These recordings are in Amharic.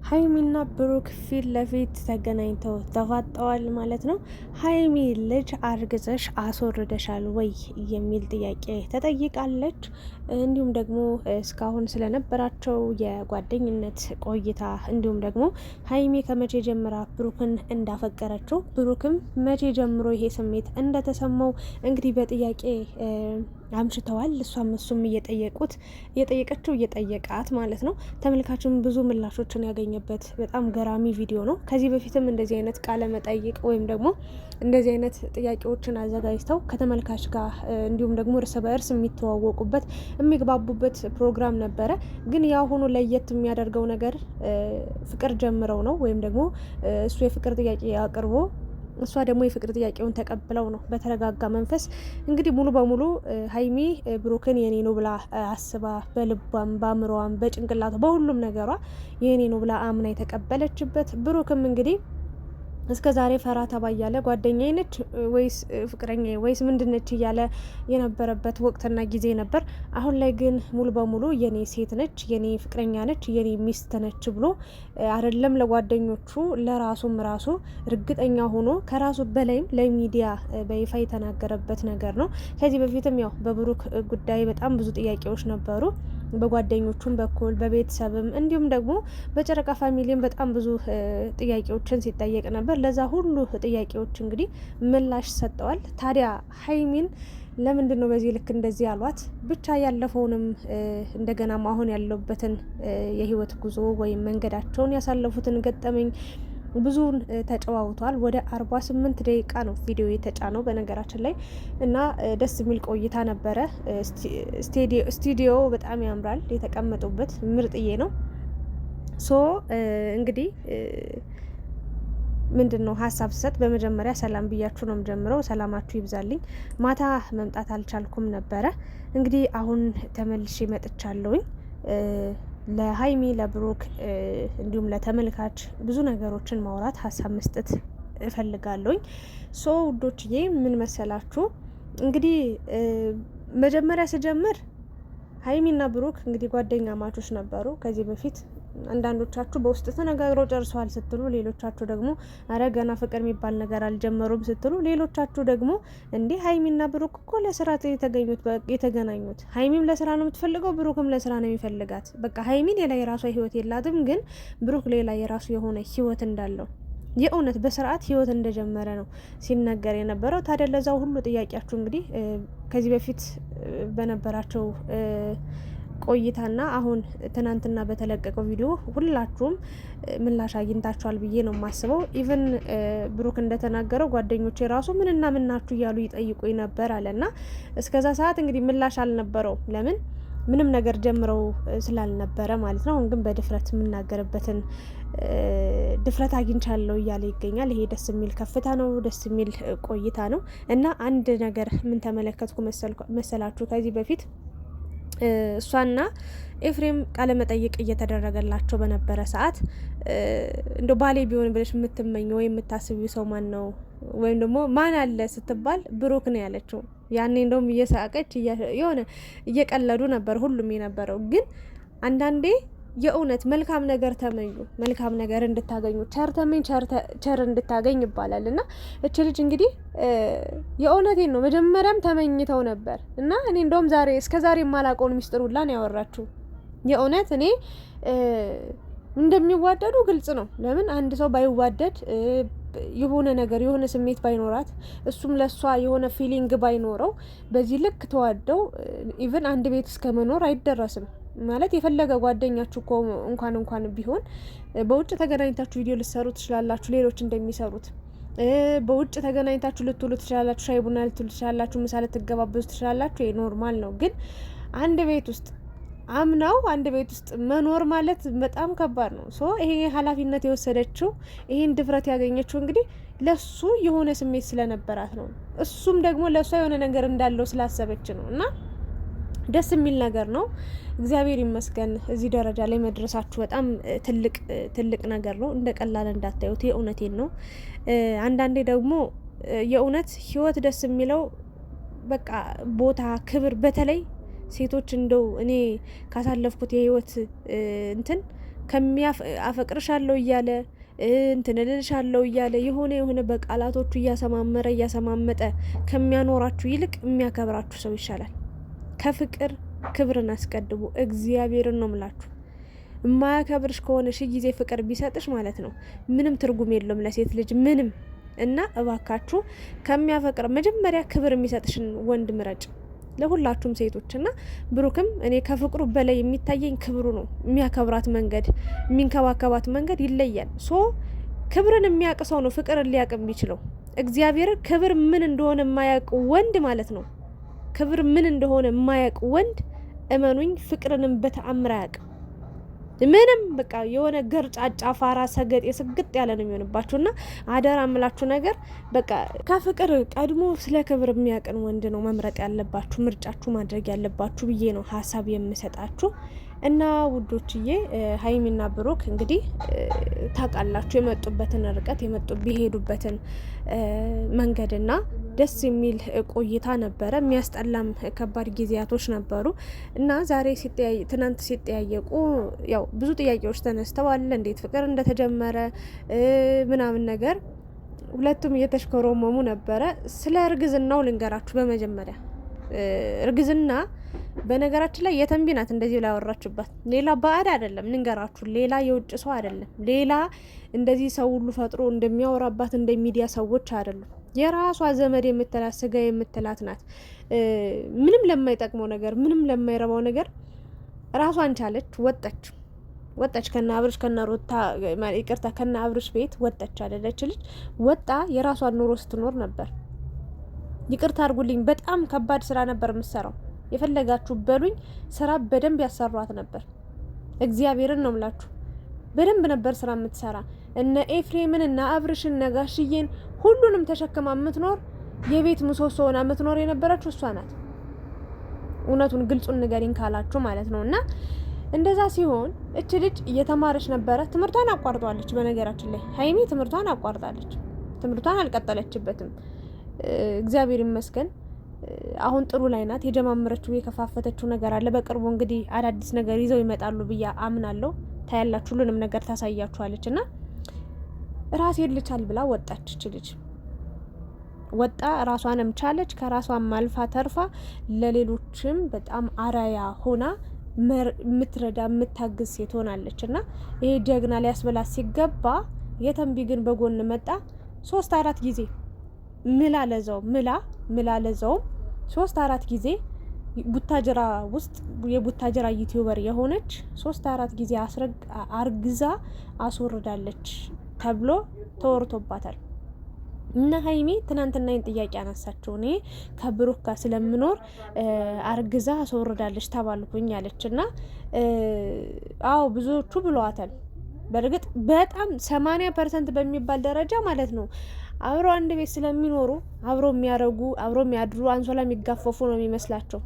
ሀይሚና ብሩክ ፊት ለፊት ተገናኝተው ተፋጠዋል ማለት ነው። ሀይሚ ልጅ አርግዘሽ አስወርደሻል ወይ የሚል ጥያቄ ተጠይቃለች። እንዲሁም ደግሞ እስካሁን ስለነበራቸው የጓደኝነት ቆይታ እንዲሁም ደግሞ ሀይሚ ከመቼ ጀምራ ብሩክን እንዳፈቀረችው ብሩክም መቼ ጀምሮ ይሄ ስሜት እንደተሰማው እንግዲህ በጥያቄ አምሽተዋል። እሱም እየጠየቀችው እየጠየቃት ማለት ነው። ተመልካችም ብዙ ምላሾችን ያገኘበት በጣም ገራሚ ቪዲዮ ነው። ከዚህ በፊትም እንደዚህ አይነት ቃለ መጠይቅ ወይም ደግሞ እንደዚህ አይነት ጥያቄዎችን አዘጋጅተው ከተመልካች ጋር እንዲሁም ደግሞ እርስ በእርስ የሚተዋወቁበት የሚግባቡበት ፕሮግራም ነበረ። ግን የአሁኑ ለየት የሚያደርገው ነገር ፍቅር ጀምረው ነው ወይም ደግሞ እሱ የፍቅር ጥያቄ አቅርቦ እሷ ደግሞ የፍቅር ጥያቄውን ተቀብለው ነው በተረጋጋ መንፈስ እንግዲህ ሙሉ በሙሉ ሀይሚ ብሩክን የኔ ነው ብላ አስባ በልቧም በአእምሮዋም በጭንቅላቷ በሁሉም ነገሯ የኔ ነው ብላ አምና የተቀበለችበት ብሩክም እንግዲህ እስከ ዛሬ ፈራ ተባ እያለ ጓደኛዬ ነች ወይስ ፍቅረኛዬ ወይስ ምንድነች እያለ የነበረበት ወቅትና ጊዜ ነበር። አሁን ላይ ግን ሙሉ በሙሉ የኔ ሴት ነች፣ የኔ ፍቅረኛ ነች፣ የኔ ሚስት ነች ብሎ አይደለም ለጓደኞቹ ለራሱም ራሱ እርግጠኛ ሆኖ ከራሱ በላይም ለሚዲያ በይፋ የተናገረበት ነገር ነው። ከዚህ በፊትም ያው በብሩክ ጉዳይ በጣም ብዙ ጥያቄዎች ነበሩ። በጓደኞቹም በኩል በቤተሰብም እንዲሁም ደግሞ በጨረቃ ፋሚሊም በጣም ብዙ ጥያቄዎችን ሲጠየቅ ነበር። ለዛ ሁሉ ጥያቄዎች እንግዲህ ምላሽ ሰጠዋል። ታዲያ ሀይሚን ለምንድን ነው በዚህ ልክ እንደዚህ ያሏት? ብቻ ያለፈውንም እንደገና አሁን ያለበትን የህይወት ጉዞ ወይም መንገዳቸውን ያሳለፉትን ገጠመኝ ብዙን ተጨዋውቷል። ወደ 48 ደቂቃ ነው ቪዲዮ የተጫነው በነገራችን ላይ እና ደስ የሚል ቆይታ ነበረ። ስቱዲዮ በጣም ያምራል፣ የተቀመጡበት ምርጥዬ ነው። ሶ እንግዲህ ምንድን ነው ሀሳብ ስሰጥ በመጀመሪያ ሰላም ብያችሁ ነው የምጀምረው። ሰላማችሁ ይብዛልኝ። ማታ መምጣት አልቻልኩም ነበረ። እንግዲህ አሁን ተመልሼ መጥቻለሁኝ። ለሀይሚ ለብሩክ እንዲሁም ለተመልካች ብዙ ነገሮችን ማውራት ሀሳብ መስጠት እፈልጋለሁኝ። ሶ ውዶችዬ ምን መሰላችሁ እንግዲህ መጀመሪያ ስጀምር ሀይሚና ብሩክ እንግዲህ ጓደኛ ማቾች ነበሩ ከዚህ በፊት። አንዳንዶቻችሁ በውስጥ ተነጋግረው ጨርሰዋል ስትሉ፣ ሌሎቻችሁ ደግሞ አረ ገና ፍቅር የሚባል ነገር አልጀመሩም ስትሉ፣ ሌሎቻችሁ ደግሞ እንዴ ሀይሚና ብሩክ እኮ ለስራ የተገናኙት፣ ሀይሚም ለስራ ነው የምትፈልገው፣ ብሩክም ለስራ ነው የሚፈልጋት። በቃ ሀይሚ ሌላ የራሷ ህይወት የላትም፣ ግን ብሩክ ሌላ የራሱ የሆነ ህይወት እንዳለው የእውነት በስርዓት ህይወት እንደጀመረ ነው ሲነገር የነበረው። ታዲያ ለዛው ሁሉ ጥያቄያችሁ እንግዲህ ከዚህ በፊት በነበራቸው ቆይታና አሁን ትናንትና በተለቀቀው ቪዲዮ ሁላችሁም ምላሽ አግኝታችኋል ብዬ ነው የማስበው። ኢቭን ብሩክ እንደተናገረው ጓደኞቼ ራሱ ምንና ምናችሁ እያሉ ይጠይቁኝ ነበር አለና እስከዛ ሰዓት እንግዲህ ምላሽ አልነበረው። ለምን ምንም ነገር ጀምረው ስላልነበረ ማለት ነው። አሁን ግን በድፍረት የምናገርበትን ድፍረት አግኝቻለሁ እያለ ይገኛል። ይሄ ደስ የሚል ከፍታ ነው፣ ደስ የሚል ቆይታ ነው። እና አንድ ነገር ምን ተመለከትኩ መሰላችሁ? ከዚህ በፊት እሷና ኤፍሬም ቃለ መጠይቅ እየተደረገላቸው በነበረ ሰዓት እንደ ባሌ ቢሆን ብለሽ የምትመኘው ወይም የምታስቢው ሰው ማን ነው ወይም ደግሞ ማን አለ ስትባል ብሩክ ነው ያለችው። ያኔ እንደውም እየሳቀች የሆነ እየቀለዱ ነበር ሁሉም የነበረው። ግን አንዳንዴ የእውነት መልካም ነገር ተመኙ፣ መልካም ነገር እንድታገኙ፣ ቸር ተመኝ ቸር እንድታገኝ ይባላል። እና እች ልጅ እንግዲህ የእውነቴን ነው መጀመሪያም ተመኝተው ነበር እና እኔ እንደውም እስከ ዛሬ የማላውቀውን ሚስጥር ሁላ ነው ያወራችሁ። የእውነት እኔ እንደሚዋደዱ ግልጽ ነው። ለምን አንድ ሰው ባይዋደድ የሆነ ነገር የሆነ ስሜት ባይኖራት እሱም ለሷ የሆነ ፊሊንግ ባይኖረው በዚህ ልክ ተዋደው ኢቭን አንድ ቤት እስከ መኖር አይደረስም ማለት። የፈለገ ጓደኛችሁ እኮ እንኳን ቢሆን በውጭ ተገናኝታችሁ ቪዲዮ ልትሰሩ ትችላላችሁ፣ ሌሎች እንደሚሰሩት በውጭ ተገናኝታችሁ ልትውሉ ትችላላችሁ፣ ሻይ ቡና ልትውሉ ትችላላችሁ፣ ምሳ ልትገባበዙ ትችላላችሁ። ይሄ ኖርማል ነው። ግን አንድ ቤት ውስጥ አምናው አንድ ቤት ውስጥ መኖር ማለት በጣም ከባድ ነው። ሶ ይሄ ኃላፊነት የወሰደችው ይሄን ድፍረት ያገኘችው እንግዲህ ለሱ የሆነ ስሜት ስለነበራት ነው። እሱም ደግሞ ለሷ የሆነ ነገር እንዳለው ስላሰበች ነው። እና ደስ የሚል ነገር ነው። እግዚአብሔር ይመስገን እዚህ ደረጃ ላይ መድረሳችሁ በጣም ትልቅ ነገር ነው። እንደ ቀላል እንዳታዩት፣ የእውነቴን ነው። አንዳንዴ ደግሞ የእውነት ህይወት ደስ የሚለው በቃ ቦታ፣ ክብር በተለይ ሴቶች እንደው እኔ ካሳለፍኩት የህይወት እንትን አፈቅርሻለሁ እያለ እንትን እልልሻለሁ እያለ የሆነ በቃላቶቹ እያሰማመጠ ከሚያኖራችሁ ይልቅ የሚያከብራችሁ ሰው ይሻላል። ከፍቅር ክብርን አስቀድሙ። እግዚአብሔርን ነው ምላችሁ። የማያከብርሽ ከሆነ ሺ ጊዜ ፍቅር ቢሰጥሽ ማለት ነው ምንም ትርጉም የለውም ለሴት ልጅ ምንም። እና እባካችሁ ከሚያፈቅር መጀመሪያ ክብር የሚሰጥሽን ወንድ ምረጭ። ለሁላችሁም ሴቶች እና ብሩክም እኔ ከፍቅሩ በላይ የሚታየኝ ክብሩ ነው። የሚያከብራት መንገድ፣ የሚንከባከባት መንገድ ይለያል። ክብርን የሚያውቅ ሰው ነው ፍቅርን ሊያውቅ የሚችለው። እግዚአብሔር ክብር ምን እንደሆነ የማያውቅ ወንድ ማለት ነው። ክብር ምን እንደሆነ የማያውቅ ወንድ እመኑኝ ፍቅርንም በተአምር አያውቅም። ምንም በቃ የሆነ ገርጫጫ ፋራ ሰገጥ የስግጥ ያለ ነው የሚሆንባችሁና አደራ ምላችሁ ነገር በቃ ከፍቅር ቀድሞ ስለ ክብር የሚያውቅን ወንድ ነው መምረጥ ያለባችሁ፣ ምርጫችሁ ማድረግ ያለባችሁ ብዬ ነው ሀሳብ የምሰጣችሁ። እና ውዶችዬ ሀይሚና ብሩክ እንግዲህ ታውቃላችሁ የመጡበትን ርቀት የሄዱበትን መንገድና ደስ የሚል ቆይታ ነበረ። የሚያስጠላም ከባድ ጊዜያቶች ነበሩ እና ዛሬ ትናንት ሲጠያየቁ ያው ብዙ ጥያቄዎች ተነስተዋል። እንዴት ፍቅር እንደተጀመረ ምናምን ነገር ሁለቱም እየተሽከረመሙ ነበረ። ስለ እርግዝናው ልንገራችሁ። በመጀመሪያ እርግዝና በነገራችን ላይ የተንቢ ናት እንደዚህ ላይ ያወራችበት። ሌላ ባዕድ አይደለም ልንገራችሁ፣ ሌላ የውጭ ሰው አይደለም፣ ሌላ እንደዚህ ሰው ሁሉ ፈጥሮ እንደሚያወራባት እንደ ሚዲያ ሰዎች አይደሉም። የራሷ ዘመድ የምትላት ስጋ የምትላት ናት። ምንም ለማይጠቅመው ነገር፣ ምንም ለማይረባው ነገር ራሷን ቻለች፣ ወጣች ከና አብርሽ ከና ሩታ ይቅርታ ከና አብርሽ ቤት ወጣች አይደለች ልጅ ወጣ የራሷን ኑሮ ስትኖር ነበር። ይቅርታ አድርጉልኝ፣ በጣም ከባድ ስራ ነበር የምትሰራው። የፈለጋችሁ በሉኝ፣ ስራ በደንብ ያሰሯት ነበር። እግዚአብሔርን ነው ምላችሁ፣ በደንብ ነበር ስራ የምትሰራ። እነ ኤፍሬምን እና አብርሽን ነጋሽዬን ሁሉንም ተሸክማ የምትኖር የቤት ምሰሶ ሆና የምትኖር የነበረችው እሷ ናት። እውነቱን ግልጹን ንገሪኝ ካላችሁ ማለት ነው። እና እንደዛ ሲሆን እች ልጅ እየተማረች ነበረ። ትምህርቷን አቋርጧለች። በነገራችን ላይ ሀይሚ ትምህርቷን አቋርጣለች። ትምህርቷን አልቀጠለችበትም። እግዚአብሔር ይመስገን አሁን ጥሩ ላይ ናት። የጀማመረችው የከፋፈተችው ነገር አለ። በቅርቡ እንግዲህ አዳዲስ ነገር ይዘው ይመጣሉ ብዬ አምናለሁ። ታያላችሁ፣ ሁሉንም ነገር ታሳያችኋለች። እና ራሴን ልቻል ብላ ወጣች ልጅ ወጣ፣ ራሷንም ቻለች። ከራሷም አልፋ ተርፋ ለሌሎችም በጣም አራያ ሆና የምትረዳ የምታግዝ ሴት ሆናለች። እና ይሄ ጀግና ሊያስበላት ሲገባ የተንቢ ግን በጎን መጣ 3-4 ጊዜ ምላ ለዛውም 3-4 ጊዜ ቡታጀራ ውስጥ የቡታጀራ ዩቲዩበር የሆነች 3-4 ጊዜ አርግዛ አስወርዳለች ተብሎ ተወርቶባታል። እና ሀይሚ ትናንትና ይህን ጥያቄ አነሳቸው። እኔ ከብሩክ ጋር ስለምኖር አርግዛ አስወርዳለች ተባልኩኝ አለች። እና አዎ ብዙዎቹ ብለዋታል። በእርግጥ በጣም 80% በሚባል ደረጃ ማለት ነው አብሮ አንድ ቤት ስለሚኖሩ አብሮ የሚያረጉ አብሮ የሚያድሩ አንሶላ የሚጋፈፉ ነው የሚመስላቸው።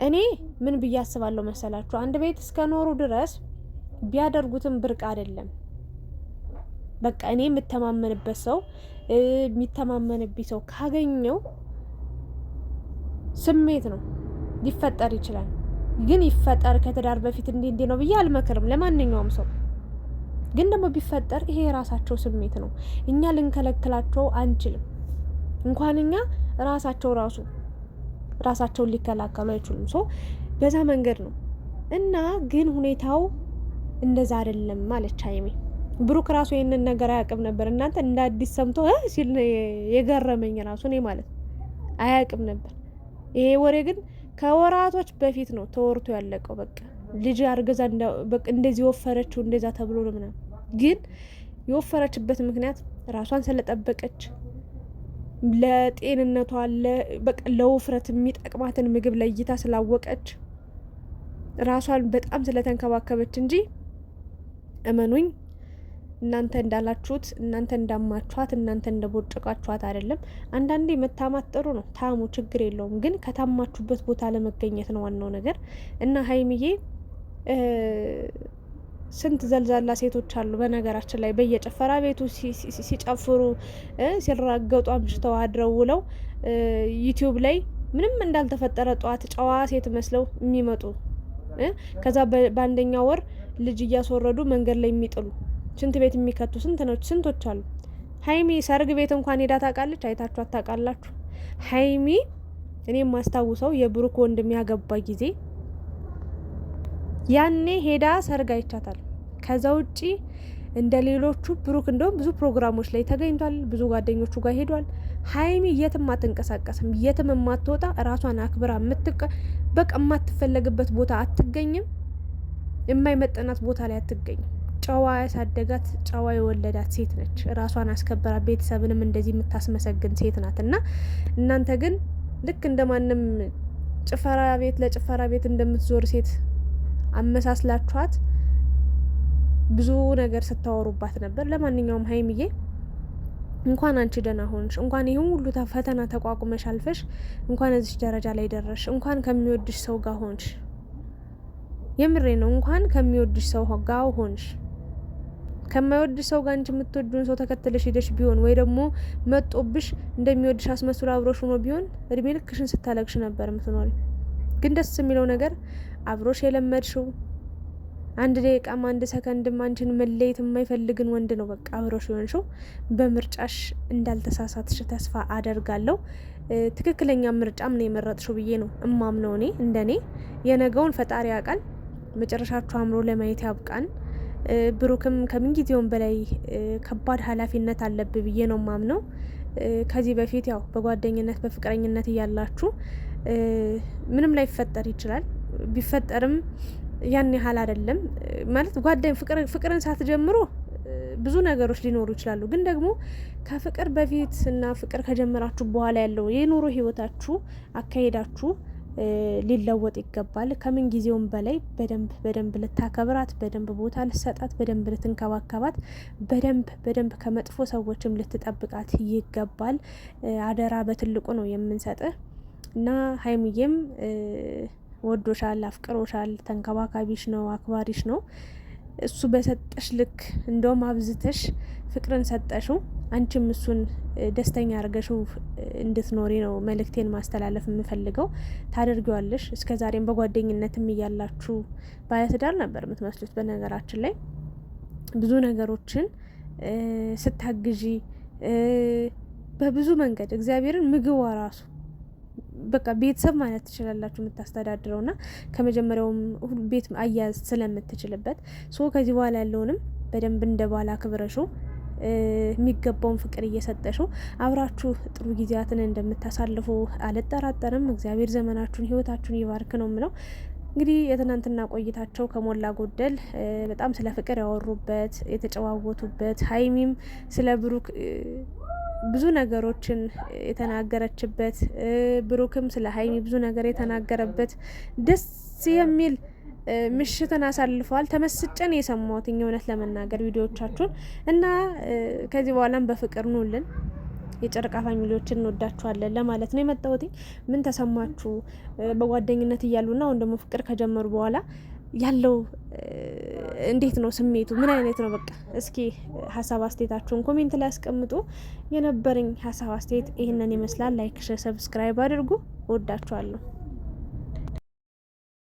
እኔ ምን ብዬ አስባለሁ መሰላችሁ? አንድ ቤት እስከኖሩ ድረስ ቢያደርጉትም ብርቅ አይደለም። በቃ እኔ የምተማመንበት ሰው የሚተማመንብኝ ሰው ካገኘው ስሜት ነው ሊፈጠር ይችላል። ግን ይፈጠር ከትዳር በፊት እንዲህ ነው ብዬ አልመክርም ለማንኛውም ሰው። ግን ደግሞ ቢፈጠር ይሄ የራሳቸው ስሜት ነው። እኛ ልንከለክላቸው አንችልም። እንኳን እኛ ራሳቸውን ሊከላከሉ አይችሉም። በዛ መንገድ ነው። እና ግን ሁኔታው እንደዛ አይደለም ማለች ሀይሚ። ብሩክ ራሱ ይሄንን ነገር አያውቅም ነበር። እናንተ እንደ አዲስ ሰምቶ ሲል የገረመኝ ራሱ እኔ ማለት አያውቅም ነበር። ይሄ ወሬ ግን ከወራቶች በፊት ነው ተወርቶ ያለቀው። በቃ ልጅ አርገዛ እንደዚህ ወፈረችው እንደዛ ተብሎ ነው ምናምን። ግን የወፈረችበት ምክንያት ራሷን ስለጠበቀች ለጤንነቷ በቃ ለውፍረት የሚጠቅማትን ምግብ ለይታ ስላወቀች ራሷን በጣም ስለተንከባከበች እንጂ እመኑኝ እናንተ እንዳላችሁት እናንተ እንዳማችኋት እናንተ እንደቦጨቃችኋት አይደለም። አንዳንዴ መታማት ጥሩ ነው፣ ታሙ ችግር የለውም። ግን ከታማችሁበት ቦታ ለመገኘት ነው ዋናው ነገር። እና ሀይሚዬ ስንት ዘልዛላ ሴቶች አሉ በነገራችን ላይ በየጭፈራ ቤቱ ሲጨፍሩ ሲራገጡ አምሽተው አድረው ውለው ዩቲዩብ ላይ ምንም እንዳልተፈጠረ ጠዋት ጨዋ ሴት መስለው የሚመጡ ከዛ በአንደኛው ወር ልጅ እያስወረዱ መንገድ ላይ የሚጥሉ ሽንት ቤት የሚከቱ ስንቶች አሉ። ሀይሚ ሰርግ ቤት እንኳን ሄዳ ታውቃለች? አይታችሁ አታውቃላችሁ? ሀይሚ እኔ የማስታውሰው የብሩክ ወንድም ያገባ ጊዜ ያኔ ሄዳ ሰርግ አይቻታል። ከዛ ውጪ እንደ ሌሎቹ ብሩክ እንደውም ብዙ ፕሮግራሞች ላይ ተገኝቷል። ብዙ ጓደኞቹ ጋር ሄዷል። ሀይሚ የትም አትንቀሳቀስም፣ የትም የማትወጣ ራሷን አክብራ በቃ የማትፈለግበት ቦታ አትገኝም፣ የማይመጠናት ቦታ ላይ አትገኝም። ጨዋ ያሳደጋት ጨዋ የወለዳት ሴት ነች። ራሷን አስከበራ ቤተሰብንም እንደዚህ የምታስመሰግን ሴት ናት። እና እናንተ ግን ልክ እንደማንም ጭፈራ ቤት ለጭፈራ ቤት እንደምትዞር ሴት አመሳስላችኋት ብዙ ነገር ስታወሩባት ነበር። ለማንኛውም ሀይሚዬ እንኳን አንቺ ደህና ሆንሽ፣ እንኳን ይህን ሁሉ ፈተና ተቋቁመሽ አልፈሽ እንኳን እዚች ደረጃ ላይ ደረሽ፣ እንኳን ከሚወድሽ ሰው ጋር ሆንሽ። የምሬ ነው። እንኳን ከሚወድሽ ሰው ጋር ሆንሽ። ከማይወድሽ ሰው ጋር አንቺ የምትወዱን ሰው ተከትለሽ ሄደሽ ቢሆን ወይ ደግሞ መጦብሽ እንደሚወድሽ አስመስሎ አብሮሽ ሆኖ ቢሆን እድሜ ልክሽን ስታለቅሽ ነበር የምትኖሪ። ግን ደስ የሚለው ነገር አብሮሽ የለመድሽው አንድ ደቂቃም አንድ ሰከንድም አንቺን መለየት የማይፈልግን ወንድ ነው በቃ አብሮሽ የሆንሽው። በምርጫሽ እንዳልተሳሳትሽ ተስፋ አደርጋለሁ። ትክክለኛ ምርጫም ነው የመረጥሽው ብዬ ነው እማምነው። እኔ እንደኔ የነገውን ፈጣሪ ያውቃል። መጨረሻችሁ አምሮ ለማየት ያብቃን። ብሩክም ከምንጊዜውም በላይ ከባድ ኃላፊነት አለብህ ብዬ ነው ማምነው። ከዚህ በፊት ያው በጓደኝነት በፍቅረኝነት እያላችሁ ምንም ላይ ይፈጠር ይችላል። ቢፈጠርም ያን ያህል አይደለም ማለት ፍቅርን ሳትጀምሩ ብዙ ነገሮች ሊኖሩ ይችላሉ። ግን ደግሞ ከፍቅር በፊት እና ፍቅር ከጀመራችሁ በኋላ ያለው የኑሮ ህይወታችሁ አካሄዳችሁ ሊለወጥ ይገባል። ከምን ጊዜውም በላይ በደንብ ልታከብራት፣ በደንብ ቦታ ልትሰጣት፣ በደንብ ልትንከባከባት፣ በደንብ ከመጥፎ ሰዎችም ልትጠብቃት ይገባል። አደራ በትልቁ ነው የምንሰጥህ እና ሀይሚዬም ወዶሻል፣ አፍቅሮሻል፣ ተንከባካቢሽ ነው፣ አክባሪሽ ነው። እሱ በሰጠሽ ልክ እንደውም አብዝተሽ ፍቅርን ሰጠሽው። አንቺም እሱን ደስተኛ አርገሽው እንድትኖሪ ነው መልእክቴን ማስተላለፍ የምፈልገው። ታደርጊዋለሽ። እስከ ዛሬም በጓደኝነትም እያላችሁ ባለትዳር ነበር የምትመስሉት። በነገራችን ላይ ብዙ ነገሮችን ስታግዢ በብዙ መንገድ እግዚአብሔርን ምግቧ ራሱ በቃ ቤተሰብ ማለት ትችላላችሁ የምታስተዳድረው ና ከመጀመሪያውም ቤት አያያዝ ስለምትችልበት ከዚህ በኋላ ያለውንም በደንብ እንደ ባላ አክብረሽው የሚገባውን ፍቅር እየሰጠሽው አብራችሁ ጥሩ ጊዜያትን እንደምታሳልፉ አልጠራጠርም። እግዚአብሔር ዘመናችሁን ህይወታችሁን ይባርክ ነው የምለው። እንግዲህ የትናንትና ቆይታቸው ከሞላ ጎደል በጣም ስለ ፍቅር ያወሩበት የተጨዋወቱበት፣ ሀይሚም ስለ ብሩክ ብዙ ነገሮችን የተናገረችበት፣ ብሩክም ስለ ሀይሚ ብዙ ነገር የተናገረበት ደስ የሚል ምሽትን አሳልፈዋል። ተመስጨን የሰማሁት እውነት ለመናገር ቪዲዮዎቻችሁን እና ከዚህ በኋላም በፍቅር ኑልን። የጨረቃ ፋሚሊዎችን እንወዳችኋለን ለማለት ነው የመጣሁት። ምን ተሰማችሁ? በጓደኝነት እያሉና አሁን ደግሞ ፍቅር ከጀመሩ በኋላ ያለው እንዴት ነው ስሜቱ? ምን አይነት ነው? በቃ እስኪ ሀሳብ አስተያየታችሁን ኮሜንት ላይ አስቀምጡ። የነበረኝ ሀሳብ አስተያየት ይህንን ይመስላል። ላይክ፣ ሼር፣ ሰብስክራይብ አድርጉ። እወዳችኋለሁ።